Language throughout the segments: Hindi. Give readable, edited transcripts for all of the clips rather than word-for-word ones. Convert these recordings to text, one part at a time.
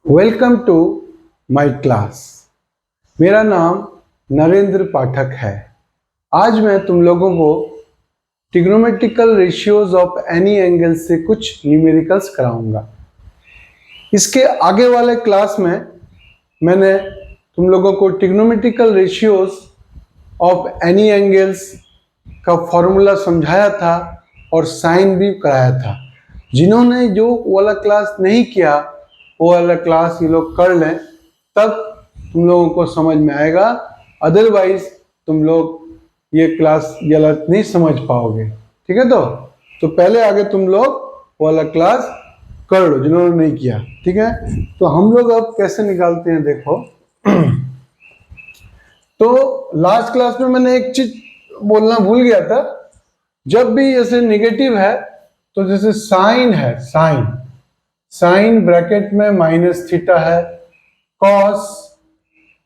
Welcome to my class. मेरा नाम नरेंद्र पाठक है। आज मैं तुम लोगों को trigonometrical ratios of any angle से कुछ न्यूमेरिकल्स कराऊंगा। इसके आगे वाले क्लास में मैंने तुम लोगों को trigonometrical ratios of any angles का फॉर्मूला समझाया था और साइन भी कराया था। जिन्होंने जो वाला क्लास नहीं किया वो वाला क्लास ये लोग कर लें, तब तुम लोगों को समझ में आएगा। अदरवाइज तुम लोग ये क्लास गलत नहीं समझ पाओगे। ठीक है, तो पहले आगे तुम लोग वाला क्लास कर लो जिन्होंने नहीं किया। ठीक है, तो हम लोग अब कैसे निकालते हैं देखो। तो लास्ट क्लास में मैंने एक चीज बोलना भूल गया था। जब भी ऐसे निगेटिव है तो जैसे साइन है, साइन ब्रैकेट में माइनस थीटा है, कॉस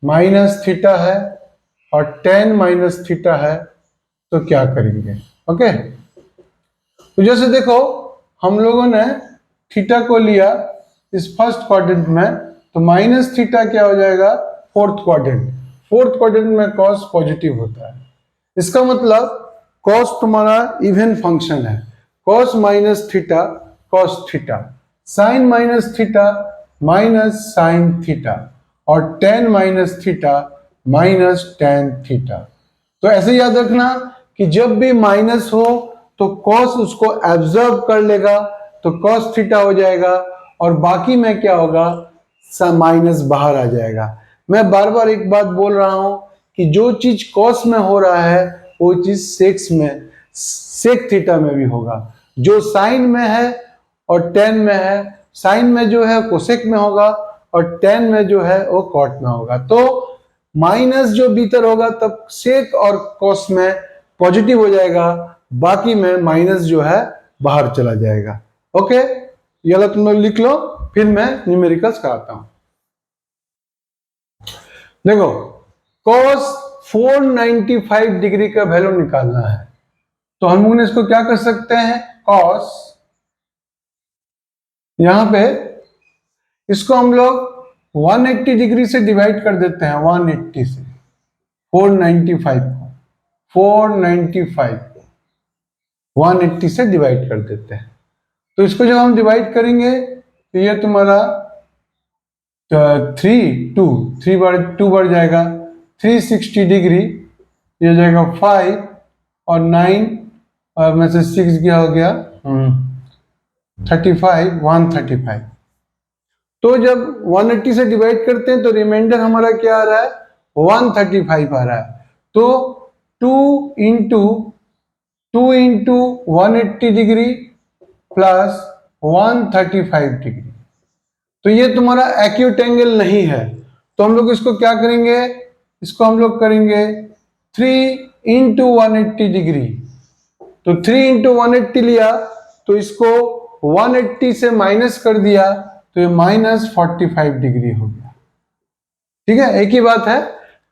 माइनस थीटा है और टेन माइनस थीटा है, तो क्या करेंगे। ओके, तो जैसे देखो हम लोगों ने थीटा को लिया इस फर्स्ट क्वाड्रेंट में, तो माइनस थीटा क्या हो जाएगा फोर्थ क्वाड्रेंट में कॉस पॉजिटिव होता है। इसका मतलब कॉस तुम्हारा इवन फंक्शन है, cos minus theta cos theta, sine minus theta minus sine theta और tan minus theta minus tan theta. तो ऐसे याद रखना कि जब भी माइनस हो तो कॉस उसको एब्जॉर्ब कर लेगा, तो कॉस थीटा हो जाएगा और बाकी में क्या होगा, माइनस बाहर आ जाएगा। मैं बार बार एक बात बोल रहा हूं कि जो चीज कॉस में हो रहा है वो चीज सेक थीटा में भी होगा। जो साइन में है और टेन में है, साइन में जो है कोसेक में होगा और टेन में जो है वो कॉट में होगा। तो माइनस जो भीतर होगा तब सेक और कॉस में पॉजिटिव हो जाएगा, बाकी में माइनस जो है बाहर चला जाएगा। ओके, ये वाला तुम लोग लिख लो, फिर मैं न्यूमेरिकल्स कराता हूं। देखो कॉस 495 डिग्री का वैल्यू निकालना है, तो हम लोग इसको क्या कर सकते हैं, कॉस यहां पे इसको हम लोग 180 डिग्री से डिवाइड कर देते हैं। 180 से 495 को 180 से डिवाइड कर देते हैं। तो इसको जब हम डिवाइड करेंगे तो ये तुम्हारा 3 बार 2 बढ़ जाएगा 360 डिग्री, ये हो जाएगा 5 और 9 और में से 6 गया हो गया 35, 135। तो जब 180 से डिवाइड करते हैं तो रिमाइंडर हमारा क्या आ रहा है, 135 आ रहा है। तो 2 इंटू 180 डिग्री प्लस 135 डिग्री, तो ये तुम्हारा एक्यूट एंगल नहीं है। तो हम लोग इसको क्या करेंगे, इसको हम लोग करेंगे 3 इंटू 180 डिग्री। तो 3 इंटू 180 लिया तो इसको 180 से माइनस कर दिया तो ये माइनस 45 डिग्री हो गया। ठीक है, एक ही बात है।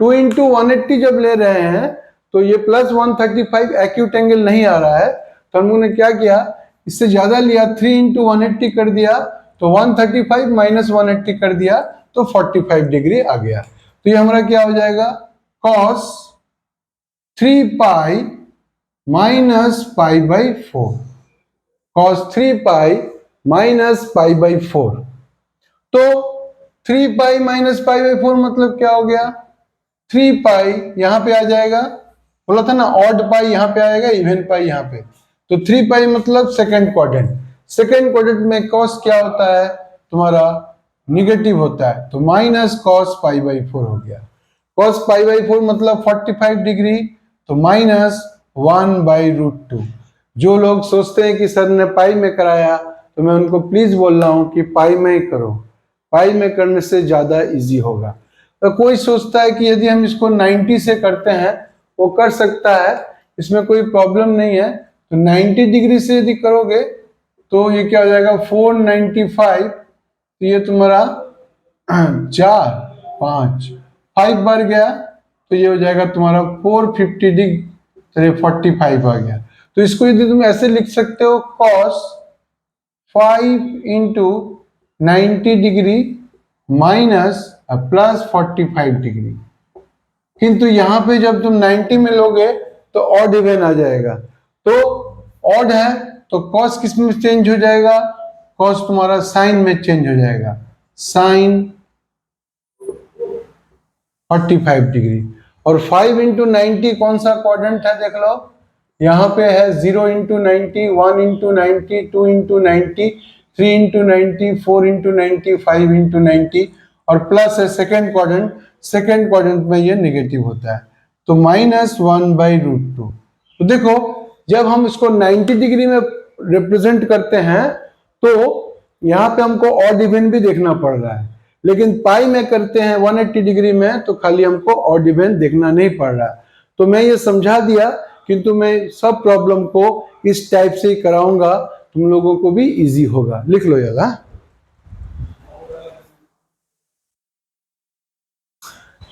2 इंटू 180 जब ले रहे हैं तो ये प्लस 135 एक्यूट एंगल नहीं आ रहा है, तो हम लोगों ने क्या किया, इससे ज्यादा लिया 3 इंटू 180 कर दिया तो 135 माइनस 180 कर दिया तो 45 डिग्री आ गया। तो ये हमारा क्या हो जाएगा, cos 3 pi minus pi by 4, cos 3 pi minus pi by 4। तो 3 पाई माइनस पाई बाई 4 मतलब क्या हो गया, 3 पाई यहां पे आ जाएगा, बोला था ना ऑड पाई यहां पे आएगा, इवन पाई यहां पे। तो 3 पाई मतलब सेकंड क्वाड्रेंट में कॉस क्या होता है तुम्हारा, निगेटिव होता है, तो माइनस कॉस पाई बाई 4 हो गया। कॉस पाई बाई 4 मतलब 45 डिग्री, तो माइनस 1/√2। जो लोग सोचते हैं कि सर ने पाई में कराया, तो मैं उनको प्लीज बोल रहा हूं कि पाई में ही करो, पाई में करने से ज्यादा इजी होगा। तो कोई सोचता है कि यदि हम इसको 90 से करते हैं वो कर सकता है, इसमें कोई प्रॉब्लम नहीं है। तो 90 डिग्री से यदि करोगे तो ये क्या हो जाएगा 495, तो ये तुम्हारा 5 बार गया तो ये हो जाएगा तुम्हारा 450 डिग्री, तो ये 45 आ गया। तो इसको यदि तुम ऐसे लिख सकते हो, cos 5 into 90 degree minus plus 45 degree. किंतु यहां पे जब तुम 90 में लोगे तो ऑड इवन आ जाएगा, तो ऑड है तो कॉस किस में चेंज हो जाएगा, कॉस तुम्हारा साइन में चेंज हो जाएगा, साइन 45 डिग्री। और 5 इंटू 90 कौन सा क्वाड्रेंट है देख लो, यहाँ पे है 0 into 90, 1 into 90, 2 into 90, 3 into 90, 4 into 90, 5 into 90 और प्लस है सेकेंड क्वाड्रेंट, सेकेंड क्वाड्रेंट में ये नेगेटिव होता है, तो -1/√2। तो देखो जब हम इसको 90 डिग्री में रिप्रेजेंट करते हैं तो यहाँ पे हमको ऑड इवन भी देखना पड़ रहा है, लेकिन पाई में करते हैं 180 डिग्री में तो खाली हमको ऑड इवन देखना नहीं पड़ रहा। तो मैं ये समझा दिया, किंतु मैं सब प्रॉब्लम को इस टाइप से ही कराऊंगा, तुम लोगों को भी इजी होगा। लिख लो यार।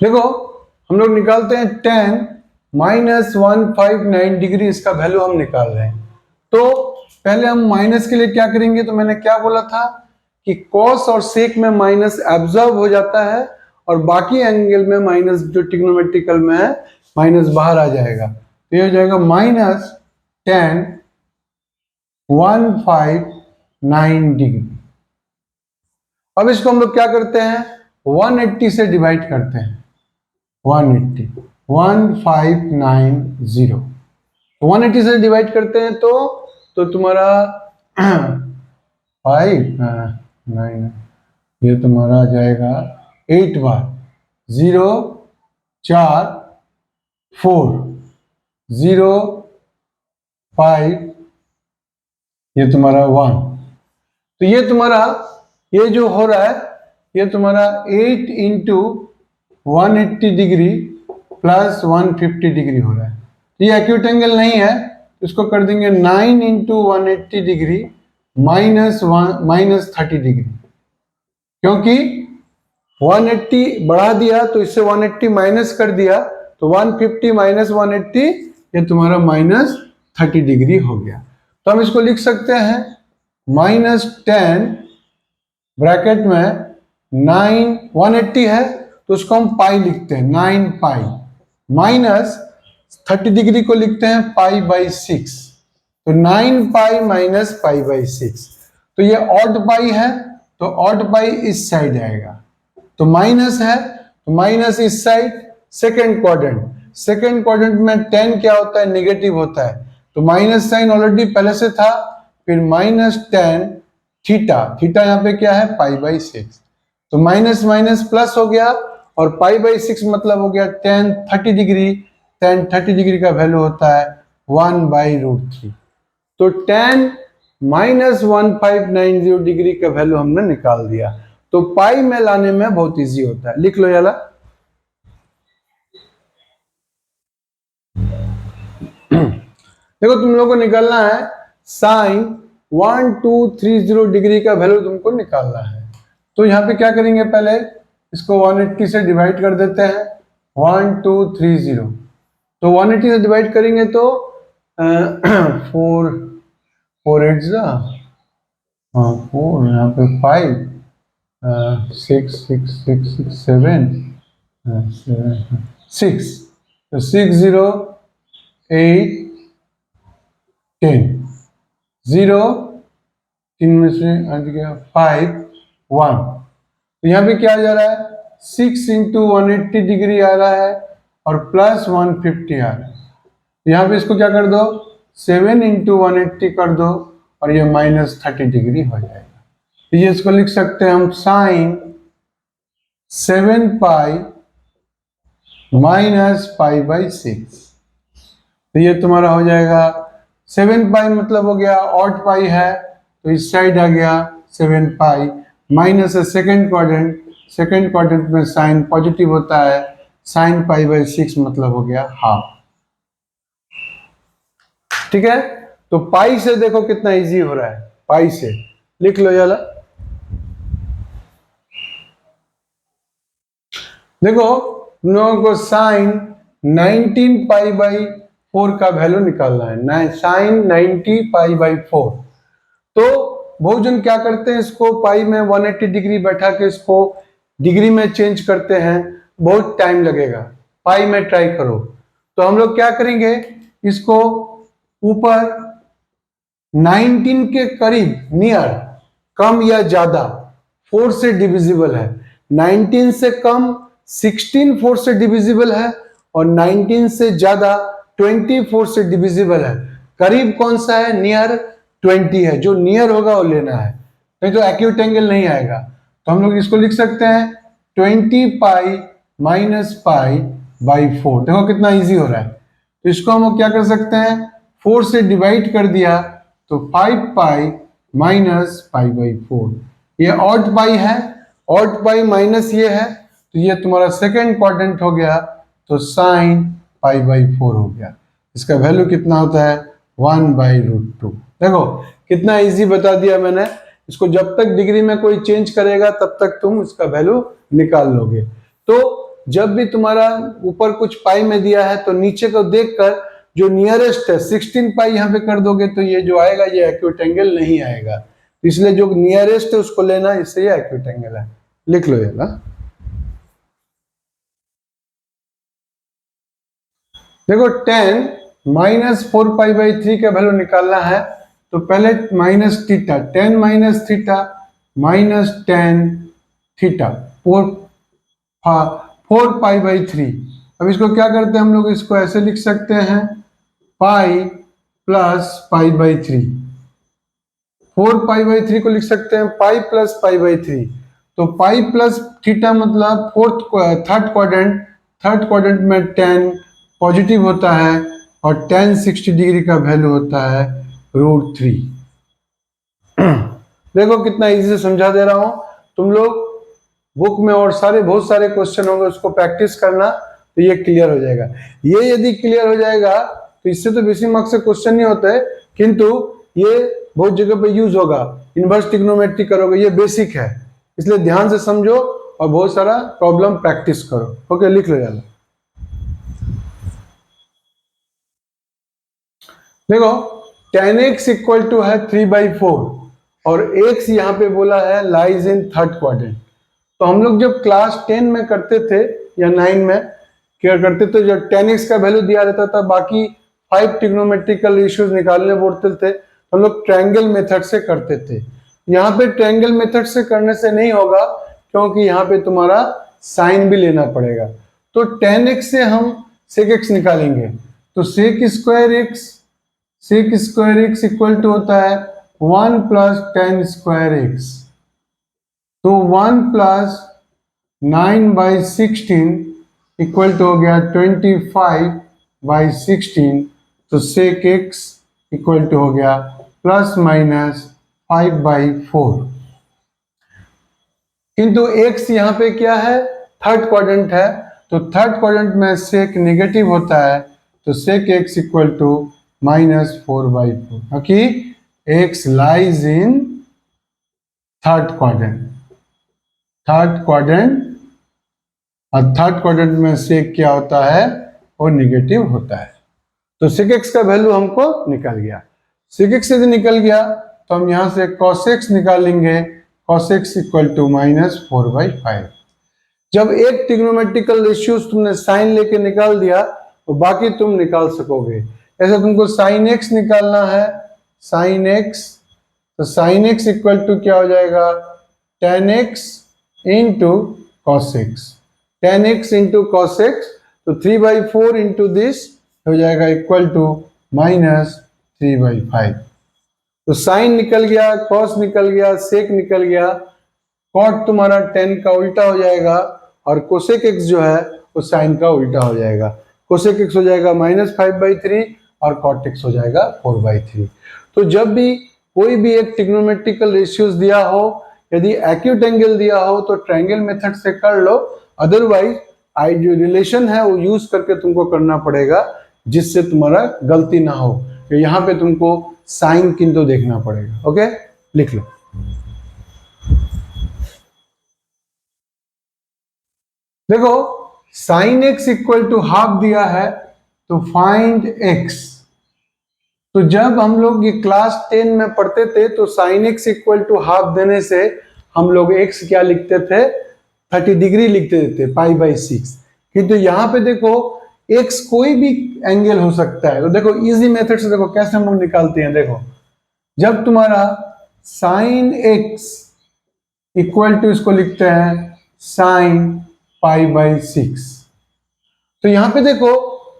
देखो हम लोग निकालते हैं tan -159 डिग्री, इसका वैल्यू हम निकाल रहे हैं। तो पहले हम माइनस के लिए क्या करेंगे, तो मैंने क्या बोला था कि कॉस और सेक में माइनस एब्जॉर्ब हो जाता है और बाकी एंगल में माइनस जो ट्रिग्नोमेट्रिकल में है माइनस बाहर आ जाएगा, तो ये हो जाएगा -tan 159 डिग्री। अब इसको हम लोग क्या करते हैं, 180 से डिवाइड करते हैं, 180 1590, 180 से डिवाइड करते हैं तो तुम्हारा 5 9 ये तुम्हारा आ जाएगा 8 बार 0 4 4 0 5 ये तुम्हारा 1, तो ये तुम्हारा ये जो हो रहा है ये तुम्हारा 8 इंटू 180 डिग्री प्लस 150 डिग्री हो रहा है। ये एक्यूट एंगल नहीं है, इसको कर देंगे 9 इंटू 180 डिग्री -30 डिग्री, क्योंकि 180 बढ़ा दिया तो इससे 180 माइनस कर दिया, तो 150 माइनस 180 ये तुम्हारा -30 डिग्री हो गया। तो हम इसको लिख सकते हैं -10 ब्रैकेट में 9 180 है तो उसको हम पाई लिखते हैं 9 पाई, माइनस 30 डिग्री को लिखते हैं π/6, तो 9 पाई माइनस π/6, तो ये ऑड पाई है तो ऑड पाई इस साइड आएगा, तो माइनस है तो माइनस इस साइड। सेकेंड क्वाड्रेंट में 10 क्या होता है, नेगेटिव होता है, तो माइनस साइन ऑलरेडी पहले से था, फिर -10 थीटा, थीटा यहाँ पे क्या है π/6, तो माइनस माइनस प्लस हो गया और π/6 मतलब हो गया tan 30 डिग्री, tan 30 डिग्री का वैल्यू होता है 1/√3, तो tan -1590 डिग्री का वैल्यू हमने निकाल दिया। तो पाई में लाने में बहुत इजी होता है, लिख लो याला। देखो तुम लोगों को निकालना है साइन 1230 डिग्री का वैल्यू तुमको निकालना है, तो यहाँ पे क्या करेंगे, पहले इसको 180 से डिवाइड कर देते हैं, 1230, तो 180 से डिवाइड करेंगे तो 4 8 4 यहाँ पे 5 6 6 6 6 7 6, तो 6 0 8 10 0 3 में से आ गया 5 1, तो यहाँ पे क्या आ जा रहा है 6 इंटू 180 डिग्री आ रहा है और प्लस 150 आ रहा है, तो यहाँ पे इसको क्या कर दो 7 इंटू 180 कर दो और ये -30 डिग्री हो जाएगा, तो ये इसको लिख सकते हैं हम साइन 7 पाई माइनस π/6, तो ये तुम्हारा हो जाएगा 7 पाई मतलब हो गया ऑड पाई है तो इस साइड आ गया 7 पाई माइनस है सेकेंड क्वाड्रेंट में साइन पॉजिटिव होता है, साइन π/6 मतलब हो गया हाफ। ठीक है, तो पाई से देखो कितना इजी हो रहा है, पाई से लिख लो याला। देखो हम लोगों को साइन 19π/4 का वैल्यू निकालना है, साइन 90π/4, तो बहुत जन क्या करते हैं इसको पाई में 180 डिग्री बैठा के इसको डिग्री में चेंज करते हैं बहुत टाइम लगेगा, पाई में ट्राई करो। तो हम लोग क्या करेंगे, इसको ऊपर 19 के करीब नियर, कम या ज्यादा 4 से डिविजिबल है। 19 से कम 16 4 से डिविजिबल है और 19 से ज्यादा 24 से डिविजिबल है। करीब कौन सा है, नियर 20 है, जो नियर होगा वो लेना है, नहीं तो एक्यूट एंगल नहीं आएगा। तो हम लोग इसको लिख सकते हैं 20 पाई माइनस पाई बाई 4। देखो कितना इजी हो रहा है। तो इसको हम लोग क्या कर सकते हैं, 4 से डिवाइड कर दिया तो 5 पाई माइनस पाई बाई 4। ये ऑड पाई है, ऑड पाई माइनस ये है, तो ये तुम्हारा सेकेंड क्वाड्रेंट हो गया, तो साइन पाई बाई 4 हो गया। इसका वैल्यू कितना होता है, 1/√2। देखो कितना इजी बता दिया मैंने। इसको जब तक डिग्री में कोई चेंज करेगा तब तक तुम इसका वैल्यू निकाल लोगे। तो जब भी तुम्हारा ऊपर कुछ पाई में दिया है तो नीचे को देखकर जो नियरेस्ट है 16 पाई यहाँ पे कर दोगे तो ये जो आएगा ये एक्यूट एंगल नहीं आएगा। इसलिए जो नियरेस्ट है उसको लेना, इससे ये एक्यूट एंगल है। लिख लो ये ना। देखो 10 माइनस 4 पाई बाई 3 का वैल्यू निकालना है, तो पहले minus theta, 10 minus theta minus 10 theta 4 pi by 3। अब इसको क्या करते हैं हम लोग, इसको ऐसे लिख सकते हैं pi plus pi by 3। 4 pi by 3 को लिख सकते हैं पाई प्लस पाई बाई 3। तो पाई प्लस थीटा मतलब थर्ड क्वाड्रेंट, थर्ड क्वाड्रेंट में 10 पॉजिटिव होता है और 10 60 डिग्री का वैल्यू होता है √3। देखो कितना इजी से समझा दे रहा हूं। तुम लोग बुक में और बहुत सारे क्वेश्चन होंगे, उसको प्रैक्टिस करना तो ये क्लियर हो जाएगा। ये यदि क्लियर हो जाएगा तो इससे तो बेसिक मार्क्स से क्वेश्चन नहीं होता है, किंतु ये बहुत जगह पे यूज होगा। इनवर्स ट्रिग्नोमेट्री करोगे, ये बेसिक है, इसलिए ध्यान से समझो और बहुत सारा प्रॉब्लम प्रैक्टिस करो। ओके, लिख लो यार। देखो tan x इक्वल टू है 3/4 और x यहाँ पे बोला है लाइज इन थर्ड क्वाड्रेंट। तो हम लोग जब क्लास 10 में करते थे या 9 में क्या करते थे, जब tan x का वैल्यू दिया रहता था, बाकी 5 ट्रिग्नोमेट्रिकल रेशियोज निकालने बोलते थे, हम लोग ट्रायंगल मेथड से करते थे। यहाँ पे ट्रायंगल मेथड से करने से नहीं होगा, क्योंकि यहाँ पे तुम्हारा साइन भी लेना पड़ेगा। तो tan x से हम sec x निकालेंगे, तो sec square x, sec square x equal to होता है 1 प्लस tan स्क्वायर x। तो 1 प्लस 9/16 इक्वल टू हो गया 25/16। तो sec x इक्वल टू हो गया प्लस माइनस 5/4। किंतु x यहाँ पे क्या है, थर्ड क्वाड्रेंट है, तो थर्ड क्वाड्रेंट में sec नेगेटिव होता है, तो sec x इक्वल टू -4/4, क्योंकि x lies in third quadrant. Third quadrant, और थर्ड क्वाड्रेंट में sec क्या होता है, वो नेगेटिव होता है। तो sec x का वैल्यू हमको निकल गया। sec x यदि निकल गया तो हम यहां से cos x निकालेंगे, cos x इक्वल टू -4/5। जब एक ट्रिग्नोमेट्रिकल रेशियोज तुमने साइन लेके निकाल दिया तो बाकी तुम निकाल सकोगे। ऐसा तुमको sin x निकालना है, sin x, तो sin x इक्वल टू क्या हो जाएगा, tan x into cos x। tan x into cos x, तो 3/4 इंटू दिस हो जाएगा इक्वल टू -3/5। तो साइन निकल गया, cos निकल गया, sec निकल गया, cot तुम्हारा tan का उल्टा हो जाएगा और cosec x जो है वो साइन का उल्टा हो जाएगा। cosec x हो जाएगा -5/3 और cot x हो जाएगा 4/3। तो जब भी कोई भी एक ट्रिग्नोमेट्रिकल रेशियोज दिया हो, यदि एक्यूट एंगल दिया हो तो ट्रायंगल मेथड से कर लो, अदरवाइज जो रिलेशन है वो यूज करके तुमको करना पड़ेगा, जिससे तुम्हारा गलती ना हो। तो यहाँ पे तुमको साइन किंतु देखना पड़ेगा। ओके, लिख लो। देखो sine x equal to half दिया है, तो फाइंड x। तो जब हम लोग ये क्लास 10 में पढ़ते थे तो sine x equal to half देने से हम लोग x क्या लिखते थे, 30 डिग्री लिखते देते π/6। किंतु यहाँ पे देखो x कोई भी एंगल हो सकता है। तो देखो इजी मेथड से देखो कैसे हम लोग निकालते हैं। देखो जब तुम्हारा साइन x इक्वल टू इसको लिखते हैं साइन π/6, तो यहाँ पे देखो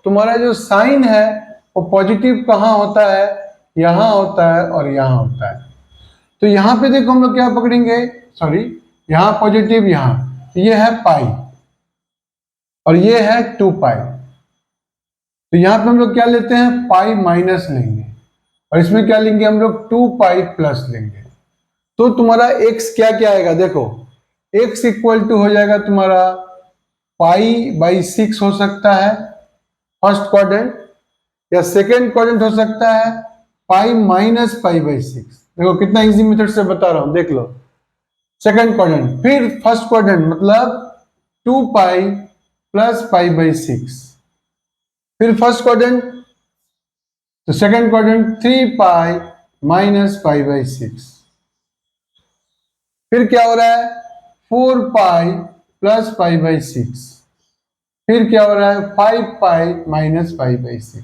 तुम्हारा जो साइन है वो पॉजिटिव कहाँ होता है, यहाँ होता है और यहाँ होता है। तो यहाँ पे देखो हम लोग क्या पकड़ेंगे, सॉरी यहाँ पॉजिटिव, यहाँ तो ये है पाई और ये है 2π। तो यहाँ पे हम लोग क्या लेते हैं, पाई माइनस लेंगे और इसमें क्या लेंगे हम लोग 2π प्लस लेंगे। तो तुम्हारा x क्या क्या आएगा, देखो x इक्वल टू हो जाएगा तुम्हारा π/6 हो सकता है फर्स्ट क्वाड्रेंट, या सेकेंड क्वाड्रेंट हो सकता है π-π/6। देखो कितना इजी मेथड से बता रहा हूं, देख लो सेकेंड क्वाड्रेंट, फिर फर्स्ट क्वाड्रेंट मतलब 2π प्लस π/6, फिर फर्स्ट क्वाड्रेंट, तो सेकेंड क्वाड्रेंट 3π माइनस π/6, फिर क्या हो रहा है 4π प्लस π/6, फिर क्या हो रहा है 5π माइनस π/6।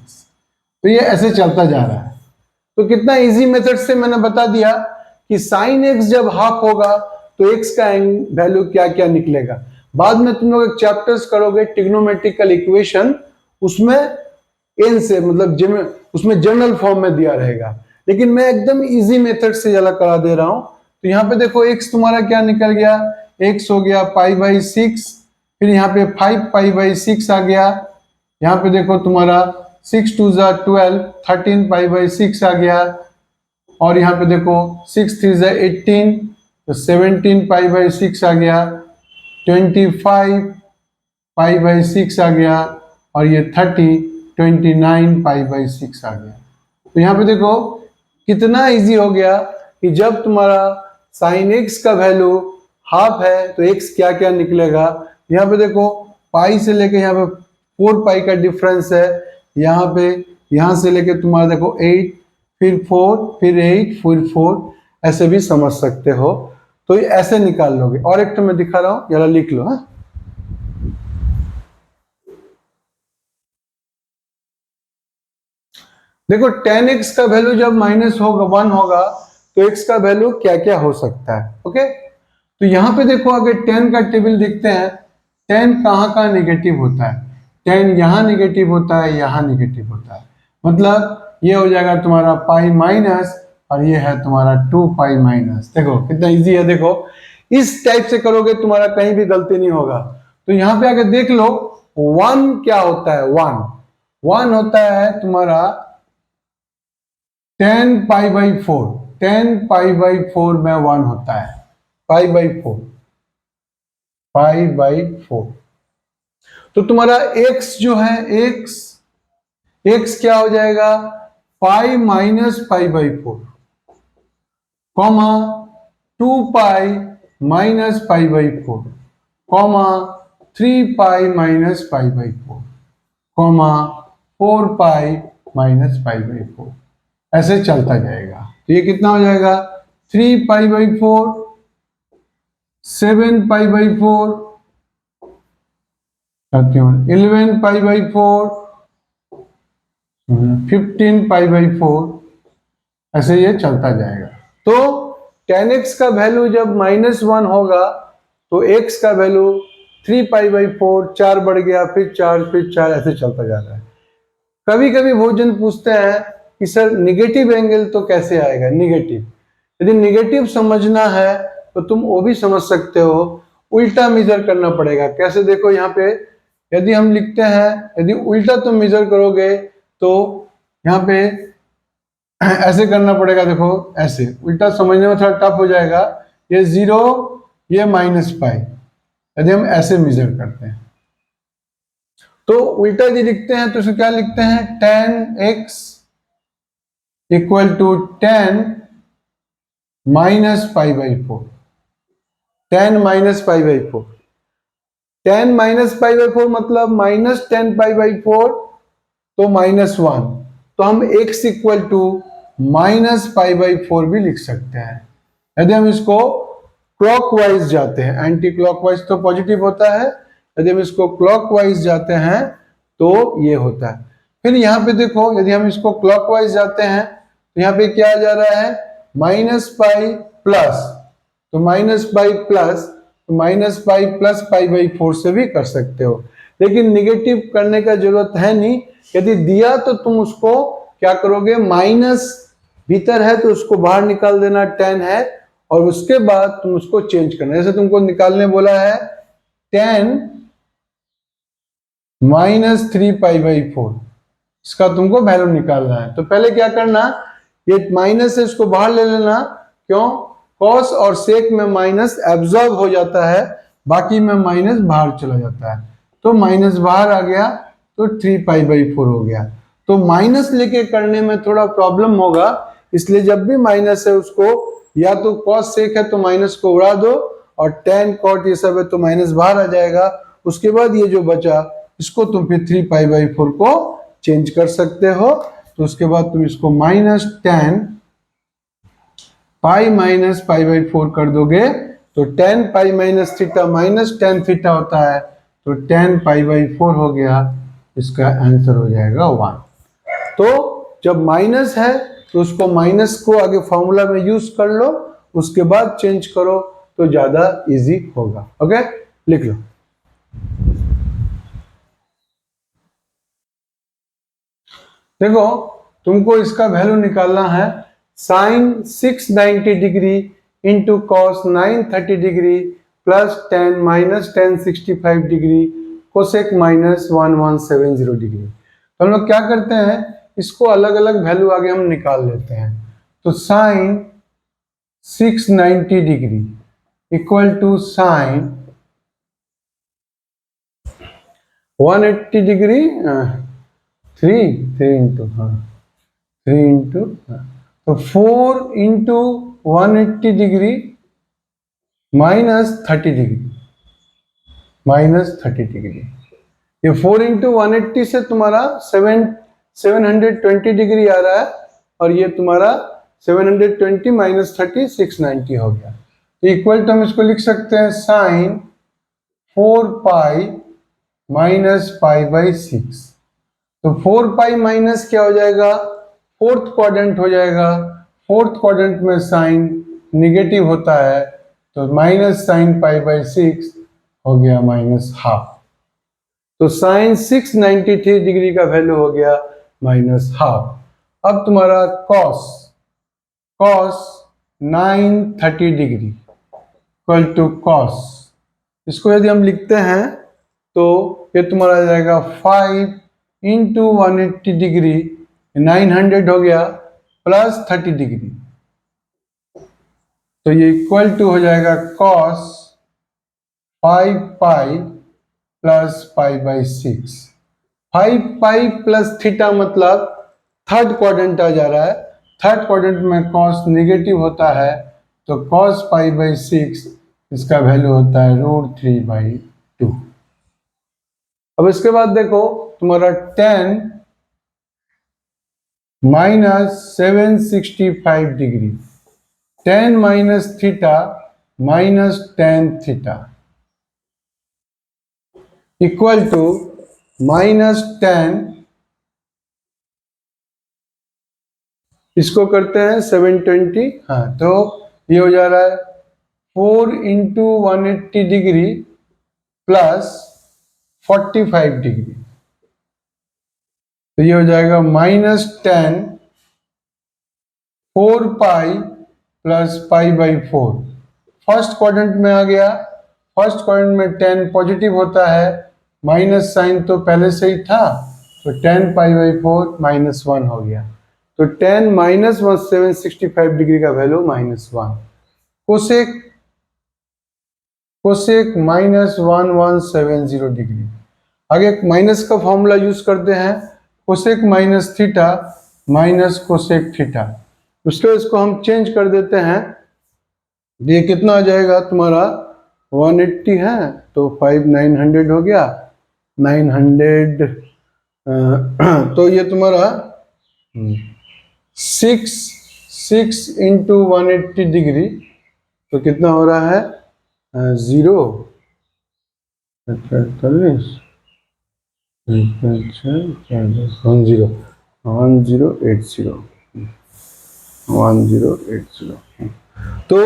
तो ये ऐसे चलता जा रहा है। तो कितना इजी मेथड से मैंने बता दिया कि साइन x जब हाफ होगा तो x का वैल्यू क्या क्या निकलेगा। बाद में तुम लोग एक चैप्टर्स करोगे ट्रिग्नोमेट्रिकल इक्वेशन, उसमें n से मतलब उसमें जनरल फॉर्म में दिया रहेगा, लेकिन मैं एकदम इजी मेथड से जरा करा दे रहा हूं। तो यहाँ पे देखो x तुम्हारा क्या निकल गया, x हो गया π/6, फिर यहाँ पे 5π/6 आ गया, यहाँ पे देखो तुम्हारा 6 2 12, 13π/6 आ गया, और यहाँ पे देखो 6 3 18, तो 17π/6 आ गया, 25π/6 आ गया, और ये 29π/6 आ गया। तो यहाँ पे देखो कितना इजी हो गया कि जब तुम्हारा साइन x का वैल्यू हाफ है तो x क्या क्या निकलेगा। यहाँ पे देखो पाई से लेके यहाँ पे 4π का डिफरेंस है, यहाँ पे यहाँ से लेके तुम्हारा देखो 8, फिर 4, फिर 8, फिर 4, ऐसे भी समझ सकते हो। तो ये ऐसे निकाल लोगे। और एक तो मैं दिखा रहा हूं, जरा लिख लो। हाँ देखो tan x का वैल्यू जब माइनस होगा 1 होगा तो x का वैल्यू क्या क्या हो सकता है। ओके, तो यहाँ पे देखो अगर tan का टेबल देखते हैं, tan कहाँ कहाँ निगेटिव होता है, tan यहाँ निगेटिव होता है, यहाँ निगेटिव होता है, मतलब ये हो जाएगा तुम्हारा पाई माइनस और ये है तुम्हारा 2π माइनस। देखो कितना इजी है, देखो इस टाइप से करोगे तुम्हारा कहीं भी गलती नहीं होगा। तो यहाँ पे आगे देख लो 1 क्या होता है, 1 होता है तुम्हारा 10π/4, 10π/4 में 1 होता है, π/4, π/4। तो तुम्हारा x जो है x क्या हो जाएगा, pi minus π/4, comma 2π minus π/4, comma 3π minus π/4, comma 4π minus π/4, ऐसे चलता जाएगा। तो ये कितना हो जाएगा 3π/4, 7π/4, 11π/4, 15π/4, ऐसे ये चलता जाएगा। तो tan x का वैल्यू जब -1 होगा तो x का वैल्यू 3π/4, 4 बढ़ गया, फिर 4, फिर 4, ऐसे चलता जा रहा है। कभी कभी भोजन पूछते हैं कि सर निगेटिव एंगल तो कैसे आएगा, निगेटिव, यदि निगेटिव समझना है तो तुम वो भी समझ सकते हो, उल्टा मेजर करना पड़ेगा। कैसे, देखो यहाँ पे यदि हम लिखते हैं, यदि उल्टा तुम मेजर करोगे तो यहाँ पे ऐसे करना पड़ेगा। देखो ऐसे उल्टा समझने में थोड़ा टफ हो जाएगा, ये 0, ये -π, यदि हम ऐसे मेजर करते हैं तो उल्टा यदि लिखते हैं तो इसे क्या लिखते हैं, tan x equal to 10 minus π/4, 10 minus π/4, 10 minus π/4 मतलब -10π/4, तो -1, तो हम x इक्वल टू -π/4 भी लिख सकते हैं। यदि हम इसको क्लॉकवाइज जाते हैं, एंटी क्लॉकवाइज तो पॉजिटिव होता है, यदि हम इसको क्लॉकवाइज जाते हैं तो ये होता है। फिर यहाँ पे देखो, यदि हम इसको क्लॉकवाइज जाते हैं तो यहाँ पे क्या आ जा रहा है, माइनस पाई प्लस, तो माइनस पाई प्लस, तो minus pi plus pi by 4 से भी कर सकते हो, लेकिन निगेटिव करने का जरूरत है नहीं। यदि दिया तो तुम उसको क्या करोगे, माइनस भीतर है तो उसको बाहर निकाल देना, 10 है, और उसके बाद तुम उसको चेंज करना। जैसे तुमको निकालने बोला है 10 माइनस 3 पाई बाई 4, इसका तुमको वैल्यू निकालना है। तो पहले क्या करना, ये माइनस है इसको बाहर ले लेना, क्यों, कॉस और सेक में माइनस एब्जॉर्ब हो जाता है, बाकी में माइनस बाहर चला जाता है, तो माइनस बाहर आ गया तो 3 पाई बाई 4 हो गया। तो माइनस लेके करने में थोड़ा प्रॉब्लम होगा, इसलिए जब भी माइनस है उसको या तो कॉस सेक है तो माइनस को उड़ा दो, और टेन कॉट ये सब है तो माइनस बाहर आ जाएगा। उसके बाद ये जो बचा इसको तुम फिर 3 पाई बाई 4 को चेंज कर सकते हो। तो उसके बाद तुम इसको minus 10 pi minus pi by 4 कर दोगे तो 10 pi minus theta minus 10 theta होता है, तो 10 पाई बाई 4 हो गया, इसका आंसर हो जाएगा 1। तो जब माइनस है तो उसको माइनस को आगे फॉर्मूला में यूज कर लो, उसके बाद चेंज करो तो ज्यादा इजी होगा। ओके, लिख लो। देखो तुमको इसका वैल्यू निकालना है, sine 690 degree into cos 930 degree plus 10 minus 1065 degree cosec minus 1170 degree. तो हम लोग क्या करते हैं, इसको अलग अलग वैल्यू आगे हम निकाल लेते हैं। तो sine 690 degree equal to sine 180 degree, 3 into, हाँ 3 इंटू, तो 4 into 180 degree minus 30 degree, minus 30 degree. ये 4 इंटू 180 से तुम्हारा 720 डिग्री आ रहा है, और ये तुम्हारा 720 माइनस 30 690 हो गया। तो इक्वल टू हम इसको लिख सकते हैं sine 4 pi minus pi by 6। तो 4 पाई माइनस क्या हो जाएगा, फोर्थ क्वाड्रेंट हो जाएगा, फोर्थ क्वाड्रेंट में साइन निगेटिव होता है, तो माइनस साइन पाई बाई 6 हो गया माइनस हाफ। तो साइन 693 डिग्री का वैल्यू हो गया माइनस हाफ। अब तुम्हारा cos, cos 930 degree equal to cos, इसको यदि हम लिखते हैं तो ये तुम्हारा आ जाएगा 5 इंटू 180 डिग्री 900 हो गया प्लस 30 डिग्री, तो ये इक्वल टू हो जाएगा cos 5 pi plus pi by 6। 5 pi plus theta मतलब थर्ड क्वाड्रेंट आ जा रहा है, थर्ड क्वाड्रेंट में कॉस निगेटिव होता है, तो कॉस पाई बाई 6 इसका वैल्यू होता है √3/2। अब इसके बाद देखो तुम्हारा 10 minus 765 degree, 10 minus theta minus 10 theta equal to minus 10, इसको करते हैं 720, हाँ तो ये हो जा रहा है 4 इंटू 180 डिग्री प्लस 45 डिग्री, तो ये हो जाएगा minus 10 4 pi plus pi by 4। First quadrant में आ गया, फर्स्ट क्वाड्रेंट में 10 पॉजिटिव होता है, माइनस साइन तो पहले से ही था, तो 10 पाई बाई 4 माइनस 1 हो गया, तो 10 माइनस 765 डिग्री का value minus 1। Cosec, cosec minus 1170 degree, आगे माइनस का फॉर्मूला यूज करते हैं, cosec minus theta minus cosec theta, उसके इसको हम चेंज कर देते हैं। ये कितना आ जाएगा तुम्हारा 180 है तो 5 900 हो गया, 900 तो ये तुम्हारा 6 इंटू 180 डिग्री तो कितना हो रहा है 0 48 1080 1080 तो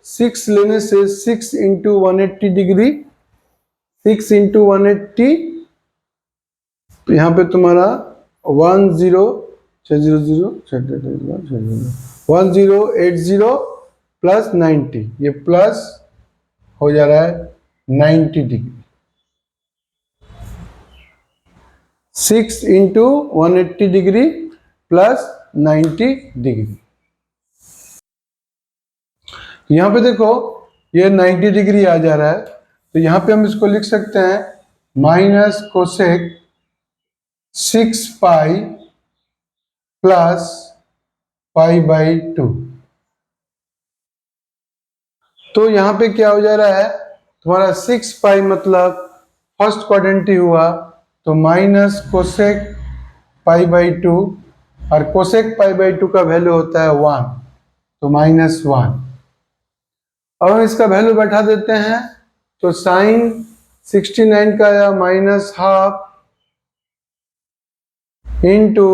6 लेने से 6 इंटू 180 डिग्री 6 इंटू 180 तो यहाँ पे तुम्हारा 1080 प्लस 90 ये प्लस हो जा रहा है 90 degree 6 into 180 degree plus 90 degree. यहाँ पे देखो ये 90 डिग्री आ जा रहा है तो यहाँ पे हम इसको लिख सकते हैं minus cosec 6 pi plus pi by 2। तो यहाँ पे क्या हो जा रहा है तुम्हारा 6 पाई मतलब फर्स्ट क्वाड्रेंट हुआ तो माइनस कोसेक पाई बाई 2 और कोसेक पाई बाई 2 का वैल्यू होता है 1 तो -1। अब हम इसका वैल्यू बैठा देते हैं तो साइन 69 का आया -12 इंटू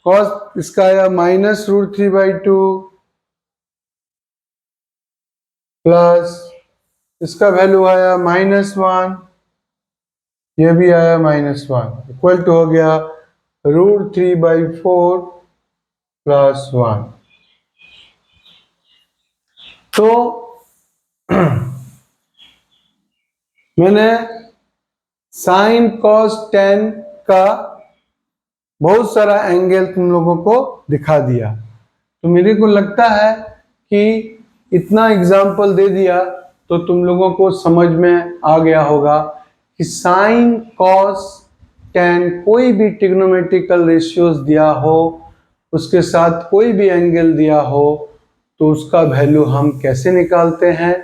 कॉस इसका आया -√3/2 प्लस इसका वैल्यू आया -1 ये भी आया -1 इक्वल टू हो गया √3/4 प्लस 1। तो मैंने साइन कॉस टेन का बहुत सारा एंगल तुम लोगों को दिखा दिया। तो मेरे को लगता है कि इतना एग्जाम्पल दे दिया तो तुम लोगों को समझ में आ गया होगा कि साइन कॉस टेन कोई भी ट्रिग्नोमेट्रिकल रेशियोज दिया हो उसके साथ कोई भी एंगल दिया हो तो उसका वैल्यू हम कैसे निकालते हैं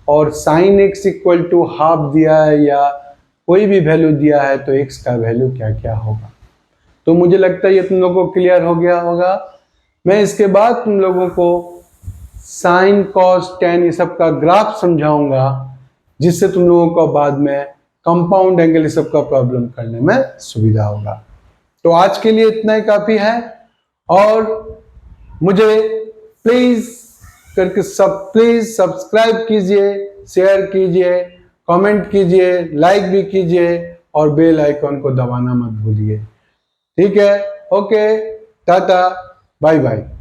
और sine X equal to half दिया है या कोई भी वैल्यू दिया है तो एक्स का वैल्यू क्या क्या होगा। तो मुझे लगता है ये तुम लोगों को क्लियर हो गया होगा। मैं इसके बाद तुम लोगों को साइन कॉस टेन ये सब का ग्राफ समझाऊंगा जिससे तुम लोगों को बाद में कंपाउंड एंगल ये सब का प्रॉब्लम करने में सुविधा होगा। तो आज के लिए इतना ही काफी है और मुझे प्लीज करके प्लीज सब्सक्राइब कीजिए, शेयर कीजिए, कमेंट कीजिए, लाइक भी कीजिए और बेल आइकॉन को दबाना मत भूलिए। ठीक है, ओके, टाटा, बाय बाय।